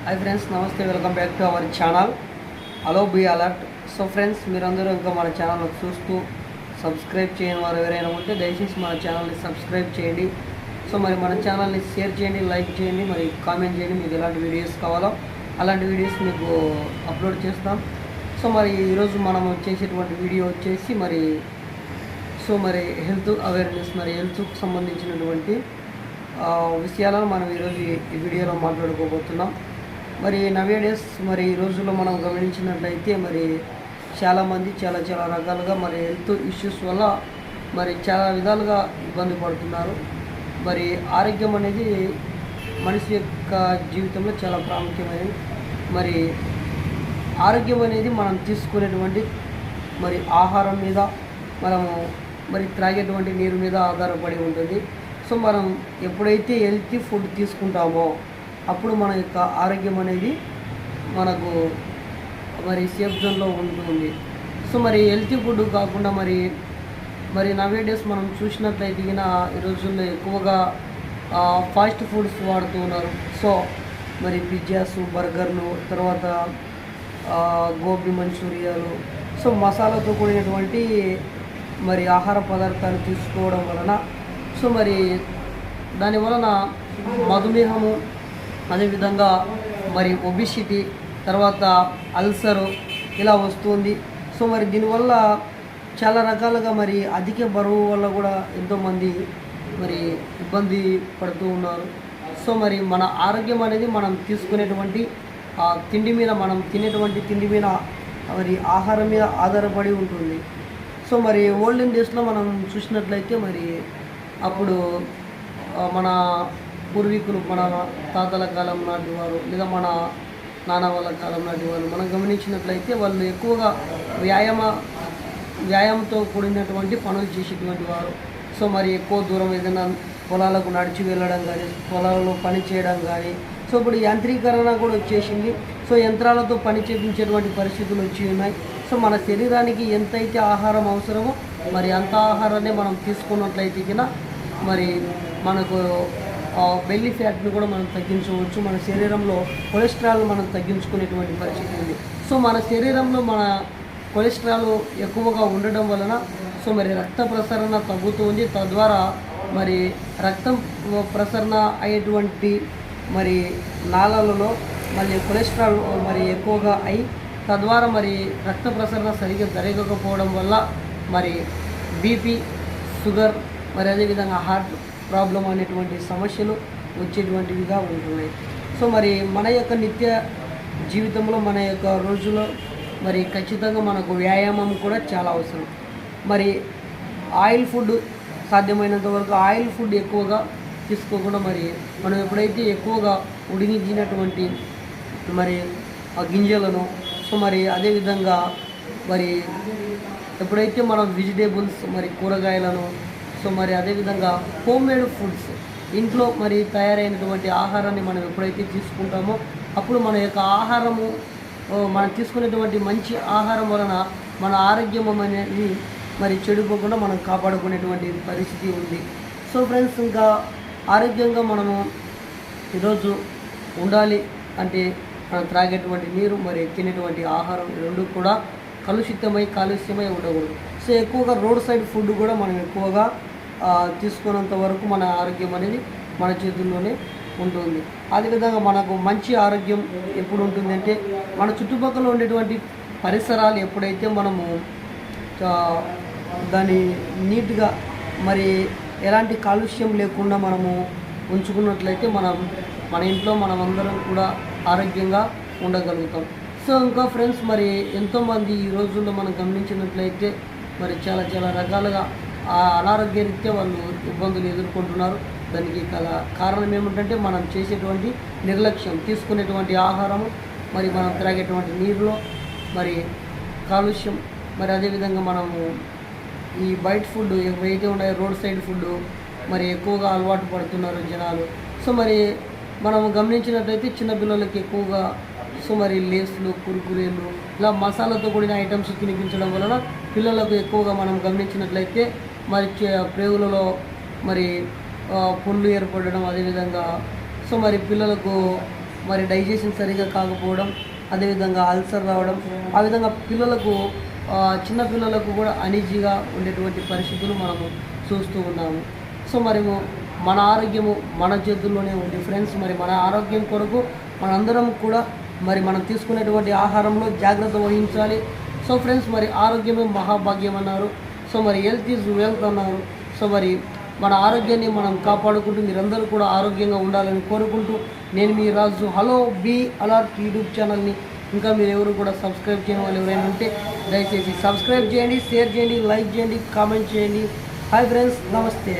Hi friends, నమస్తే. Welcome back to our channel అలో be alert. So friends, మీరందరూ ఇంకా మన ఛానల్ చూస్తూ సబ్స్క్రైబ్ చేయని వారు ఎవరైనా ఉంటే దయచేసి మన ఛానల్ని సబ్స్క్రైబ్ చేయండి. సో మరి మన ఛానల్ని షేర్ చేయండి, లైక్ చేయండి, మరి కామెంట్ చేయండి. మీకు ఎలాంటి వీడియోస్ కావాలో అలాంటి వీడియోస్ మీకు అప్లోడ్ చేస్తాం. సో మరి ఈరోజు మనం చేసేటువంటి వీడియో వచ్చేసి మరి హెల్త్ అవేర్నెస్, మరి హెల్త్కి సంబంధించినటువంటి విషయాలను మనం ఈరోజు ఈ వీడియోలో మాట్లాడుకోబోతున్నాం. మరి నవేడేస్ మరి ఈ రోజుల్లో మనం గమనించినట్లయితే మరి చాలామంది చాలా రకాలుగా మరి హెల్త్ ఇష్యూస్ వల్ల మరి చాలా విధాలుగా ఇబ్బంది పడుతున్నారు. మరి ఆరోగ్యం అనేది మనిషి యొక్క జీవితంలో చాలా ప్రాముఖ్యమైనది. మరి ఆరోగ్యం అనేది మనం తీసుకునేటువంటి మరి ఆహారం మీద, మనము మరి త్రాగేటువంటి నీరు మీద ఆధారపడి ఉంటుంది. సో మనం ఎప్పుడైతే హెల్తీ ఫుడ్ తీసుకుంటామో అప్పుడు మన యొక్క ఆరోగ్యం అనేది మనకు మరి సేఫ్ జోన్లో ఉంటుంది. సో మరి హెల్తీ ఫుడ్ కాకుండా మరి నవేడేస్ మనం చూసినట్లయితే ఈ రోజుల్లో ఎక్కువగా ఫాస్ట్ ఫుడ్స్ వాడుతూ ఉన్నారు. సో మరి పిజ్జాస్, బర్గర్లు, తర్వాత గోబీ మంచూరియాలు, సో మసాలాతో కూడినటువంటి మరి ఆహార పదార్థాలు తీసుకోవడం వలన సో మరి దానివలన మధుమేహము, అదేవిధంగా మరి ఒబిసిటీ, తర్వాత అల్సరు ఇలా వస్తుంది. సో మరి దీనివల్ల చాలా రకాలుగా మరి అధిక బరువు వల్ల కూడా ఎంతోమంది మరి ఇబ్బంది పడుతూ ఉన్నారు. సో మరి మన ఆరోగ్యం అనేది మనం తీసుకునేటువంటి తిండి మీద, మనం తినేటువంటి తిండి మీద, మరి ఆహారం మీద ఆధారపడి ఉంటుంది. సో మరి ఓల్డెన్ డేస్లో మనం చూసినట్లయితే మరి అప్పుడు మన పూర్వీకులు, మన తాతల కాలం నాటి వారు, లేదా మన నాన్న వాళ్ళ కాలం నాటి వాళ్ళు మనం గమనించినట్లయితే వాళ్ళు ఎక్కువగా వ్యాయామంతో కూడినటువంటి పనులు చేసేటువంటి వారు. సో మరి ఎక్కువ దూరం ఏదైనా పొలాలకు నడిచి వెళ్ళడం కానీ, పొలాలలో పని చేయడం కానీ. సో ఇప్పుడు యాంత్రీకరణ కూడా వచ్చేసింది. సో యంత్రాలతో పని చేయించేటువంటి పరిస్థితులు వచ్చి ఉన్నాయి. సో మన శరీరానికి ఎంతైతే ఆహారం అవసరమో మరి అంత ఆహారాన్ని మనం తీసుకున్నట్లయితే మరి మనకు బెల్లీ ఫ్యాట్ని కూడా మనం తగ్గించవచ్చు. మన శరీరంలో కొలెస్ట్రాల్ మనం తగ్గించుకునేటువంటి పరిస్థితి ఉంది. సో మన శరీరంలో మన కొలెస్ట్రాల్ ఎక్కువగా ఉండడం వలన సో మరి రక్త ప్రసరణ తగ్గుతుంది. తద్వారా మరి రక్తం ప్రసరణ అయ్యేటువంటి మరి నాళాలలో మళ్ళీ కొలెస్ట్రాల్ మరి ఎక్కువగా అయి తద్వారా మరి రక్త ప్రసరణ సరిగ్గా జరగకపోవడం వల్ల మరి బీపీ, షుగర్, మరి అదేవిధంగా హార్ట్ ప్రాబ్లం అనేటువంటి సమస్యలు వచ్చేటువంటివిగా ఉంటున్నాయి. సో మరి మన యొక్క నిత్య జీవితంలో, మన యొక్క రోజులో మరి ఖచ్చితంగా మనకు వ్యాయామం కూడా చాలా అవసరం. మరి ఆయిల్ ఫుడ్, సాధ్యమైనంత వరకు ఆయిల్ ఫుడ్ ఎక్కువగా తీసుకోకుండా మరి మనం ఎప్పుడైతే ఎక్కువగా ఉడికించినటువంటి మరి ఆ గింజలను, సో మరి అదేవిధంగా మరి ఎప్పుడైతే మనం వెజిటేబుల్స్, మరి కూరగాయలను, సో మరి అదేవిధంగా హోమ్మేడ్ ఫుడ్స్, ఇంట్లో మరి తయారైనటువంటి ఆహారాన్ని మనం ఎప్పుడైతే తీసుకుంటామో అప్పుడు మన యొక్క ఆహారము, మనం తీసుకునేటువంటి మంచి ఆహారం వలన మన ఆరోగ్యం అనేది మరి చెడిపోకుండా మనం కాపాడుకునేటువంటి పరిస్థితి ఉంది. సో ఫ్రెండ్స్, ఇంకా ఆరోగ్యంగా మనము ఈరోజు ఉండాలి అంటే మనం త్రాగేటువంటి నీరు, మరి తినేటువంటి ఆహారం రెండు కూడా కాలుష్యమై ఉండకూడదు. సో ఎక్కువగా రోడ్ సైడ్ ఫుడ్ కూడా మనం ఎక్కువగా తీసుకున్నంత వరకు మన ఆరోగ్యం అనేది మన చేతుల్లోనే ఉంటుంది. అదేవిధంగా మనకు మంచి ఆరోగ్యం ఎప్పుడు ఉంటుందంటే మన చుట్టుపక్కల ఉండేటువంటి పరిసరాలు ఎప్పుడైతే మనము దాన్ని నీట్గా మరి ఎలాంటి కాలుష్యం లేకుండా మనము ఉంచుకున్నట్లయితే మన ఇంట్లో మనమందరం కూడా ఆరోగ్యంగా ఉండగలుగుతాం. సో ఇంకా ఫ్రెండ్స్, మరి ఎంతోమంది ఈ రోజుల్లో మనం గమనించినట్లయితే మరి చాలా రకాలుగా అనారోగ్య రీత్యా వాళ్ళు ఇబ్బందులు ఎదుర్కొంటున్నారు. దానికి కారణం ఏమిటంటే మనం చేసేటువంటి నిర్లక్ష్యం, తీసుకునేటువంటి ఆహారము, మరి మనం త్రాగేటువంటి నీరులో మరి కాలుష్యం, మరి అదేవిధంగా మనము ఈ బయట ఫుడ్ ఏవైతే ఉన్నాయో రోడ్ సైడ్ ఫుడ్ మరి ఎక్కువగా అలవాటు పడుతున్నారు జనాలు. సో మరి మనం గమనించినట్లయితే చిన్నపిల్లలకి ఎక్కువగా సో మరి లేస్లు, కురుకురేలు, ఇలా మసాలాతో కూడిన ఐటమ్స్ తినిపించడం వలన పిల్లలకు ఎక్కువగా మనం గమనించినట్లయితే మరి ప్రేగులలో మరి పుండ్లు ఏర్పడడం, అదేవిధంగా సో మరి పిల్లలకు మరి డైజెషన్ సరిగా కాకపోవడం, అదేవిధంగా అల్సర్ రావడం, ఆ విధంగా పిల్లలకు చిన్న పిల్లలకు కూడా అనీజీగా ఉండేటువంటి పరిస్థితులు మనము చూస్తూ ఉన్నాము. సో మరి మన ఆరోగ్యము మన చేతుల్లోనే ఉంది ఫ్రెండ్స్. మరి మన ఆరోగ్యం కొరకు మనందరం కూడా మరి మనం తీసుకునేటువంటి ఆహారంలో జాగ్రత్త వహించాలి. సో ఫ్రెండ్స్, మరి ఆరోగ్యమే మహాభాగ్యం అన్నారు. సో మరి హెల్త్ ఈజ్ వెల్త్ అన్నారు. సో మరి మన ఆరోగ్యాన్ని మనం కాపాడుకుంటూ మీరందరూ కూడా ఆరోగ్యంగా ఉండాలని కోరుకుంటూ నేను మీ రాజు హలో బీ అలర్ట్ యూట్యూబ్ ఛానల్ని ఇంకా మీరు ఎవరు కూడా సబ్స్క్రైబ్ చేయని వాళ్ళు ఎవరైనా ఉంటే దయచేసి సబ్స్క్రైబ్ చేయండి, షేర్ చేయండి, లైక్ చేయండి, కామెంట్ చేయండి. హాయ్ ఫ్రెండ్స్, నమస్తే.